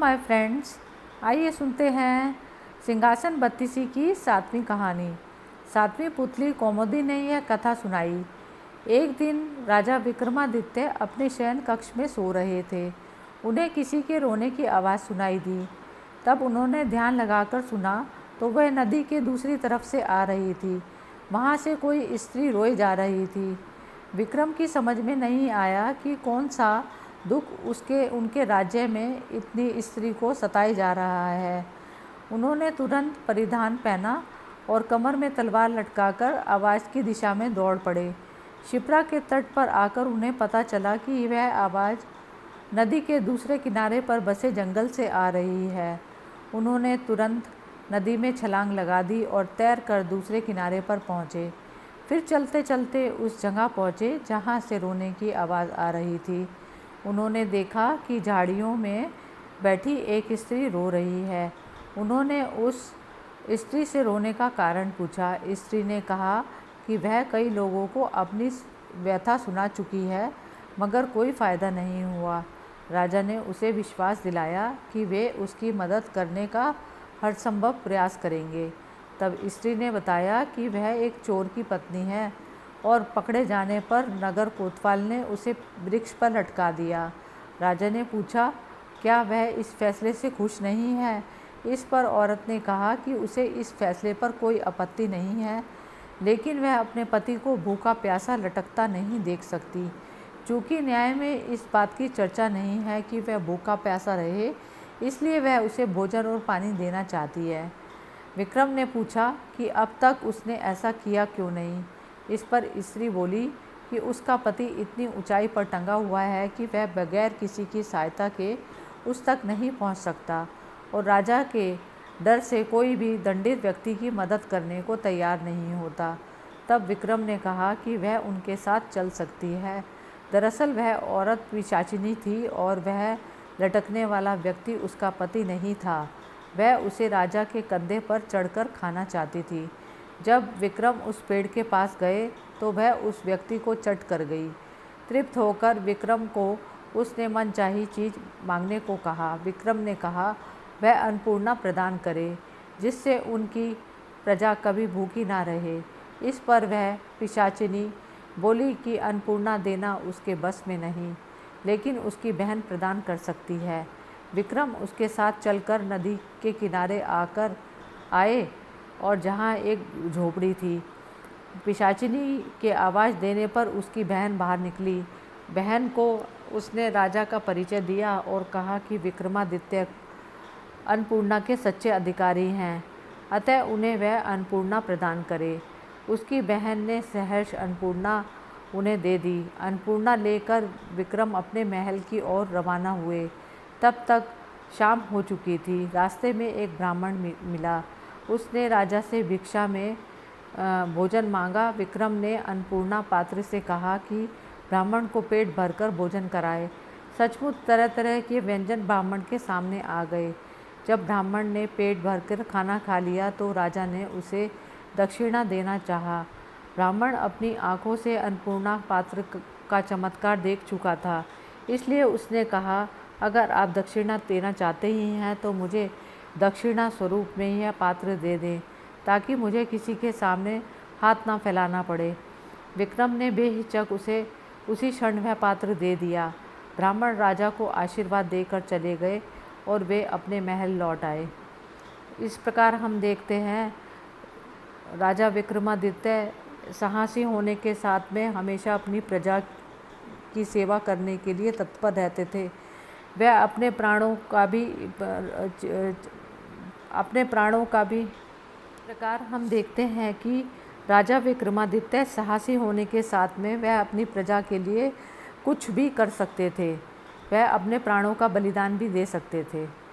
My friends, आइए सुनते हैं सिंहासन बत्तीसी की 7वीं कहानी। 7वीं पुतली कौमुदी ने यह कथा सुनाई। एक दिन राजा विक्रमादित्य अपने शयन कक्ष में सो रहे थे। उन्हें किसी के रोने की आवाज़ सुनाई दी। तब उन्होंने ध्यान लगाकर सुना तो वह नदी के दूसरी तरफ से आ रही थी। वहाँ से कोई स्त्री रोए जा रही थी। विक्रम की समझ में नहीं आया कि कौन सा दुख उनके राज्य में इतनी स्त्री को सताए जा रहा है। उन्होंने तुरंत परिधान पहना और कमर में तलवार लटकाकर आवाज़ की दिशा में दौड़ पड़े। शिप्रा के तट पर आकर उन्हें पता चला कि वह आवाज़ नदी के दूसरे किनारे पर बसे जंगल से आ रही है। उन्होंने तुरंत नदी में छलांग लगा दी और तैरकर दूसरे किनारे पर पहुँचे। फिर चलते चलते उस जगह पहुँचे जहाँ से रोने की आवाज़ आ रही थी। उन्होंने देखा कि झाड़ियों में बैठी एक स्त्री रो रही है। उन्होंने उस स्त्री से रोने का कारण पूछा। स्त्री ने कहा कि वह कई लोगों को अपनी व्यथा सुना चुकी है, मगर कोई फ़ायदा नहीं हुआ। राजा ने उसे विश्वास दिलाया कि वे उसकी मदद करने का हर संभव प्रयास करेंगे। तब स्त्री ने बताया कि वह एक चोर की पत्नी है और पकड़े जाने पर नगर कोतवाल ने उसे वृक्ष पर लटका दिया। राजा ने पूछा, क्या वह इस फैसले से खुश नहीं है? इस पर औरत ने कहा कि उसे इस फैसले पर कोई आपत्ति नहीं है, लेकिन वह अपने पति को भूखा प्यासा लटकता नहीं देख सकती। चूँकि न्याय में इस बात की चर्चा नहीं है कि वह भूखा प्यासा रहे, इसलिए वह उसे भोजन और पानी देना चाहती है। विक्रम ने पूछा कि अब तक उसने ऐसा किया क्यों नहीं। इस पर स्त्री बोली कि उसका पति इतनी ऊंचाई पर टंगा हुआ है कि वह बगैर किसी की सहायता के उस तक नहीं पहुंच सकता, और राजा के डर से कोई भी दंडित व्यक्ति की मदद करने को तैयार नहीं होता। तब विक्रम ने कहा कि वह उनके साथ चल सकती है। दरअसल वह औरत पिशाचिनी थी और वह लटकने वाला व्यक्ति उसका पति नहीं था। वह उसे राजा के कंधे पर चढ़कर खाना चाहती थी। जब विक्रम उस पेड़ के पास गए तो वह उस व्यक्ति को चट कर गई। तृप्त होकर विक्रम को उसने मनचाही चीज़ मांगने को कहा। विक्रम ने कहा वह अन्नपूर्णा प्रदान करे, जिससे उनकी प्रजा कभी भूखी ना रहे। इस पर वह पिशाचिनी बोली कि अन्नपूर्णा देना उसके बस में नहीं, लेकिन उसकी बहन प्रदान कर सकती है। विक्रम उसके साथ चलकर नदी के किनारे आए और जहाँ एक झोपड़ी थी। पिशाचिनी के आवाज़ देने पर उसकी बहन बाहर निकली। बहन को उसने राजा का परिचय दिया और कहा कि विक्रमादित्य अन्नपूर्णा के सच्चे अधिकारी हैं, अतः उन्हें वह अन्नपूर्णा प्रदान करे। उसकी बहन ने सहर्ष अन्नपूर्णा उन्हें दे दी। अन्नपूर्णा लेकर विक्रम अपने महल की ओर रवाना हुए। तब तक शाम हो चुकी थी। रास्ते में एक ब्राह्मण मिला। उसने राजा से भिक्षा में भोजन मांगा। विक्रम ने अन्नपूर्णा पात्र से कहा कि ब्राह्मण को पेट भरकर भोजन कराए। सचमुच तरह तरह के व्यंजन ब्राह्मण के सामने आ गए। जब ब्राह्मण ने पेट भरकर खाना खा लिया तो राजा ने उसे दक्षिणा देना चाहा। ब्राह्मण अपनी आँखों से अन्नपूर्णा पात्र का चमत्कार देख चुका था, इसलिए उसने कहा, अगर आप दक्षिणा देना चाहते ही हैं तो मुझे दक्षिणा स्वरूप में यह पात्र दे दें, ताकि मुझे किसी के सामने हाथ ना फैलाना पड़े। विक्रम ने बेहिचक उसे उसी क्षण वह पात्र दे दिया। ब्राह्मण राजा को आशीर्वाद देकर चले गए और वे अपने महल लौट आए। इस प्रकार हम देखते हैं राजा विक्रमादित्य साहसी होने के साथ में हमेशा अपनी प्रजा की सेवा करने के लिए तत्पर रहते थे। वह अपने प्राणों का भी प्रकार हम देखते हैं कि राजा विक्रमादित्य साहसी होने के साथ में वह अपनी प्रजा के लिए कुछ भी कर सकते थे। वह अपने प्राणों का बलिदान भी दे सकते थे।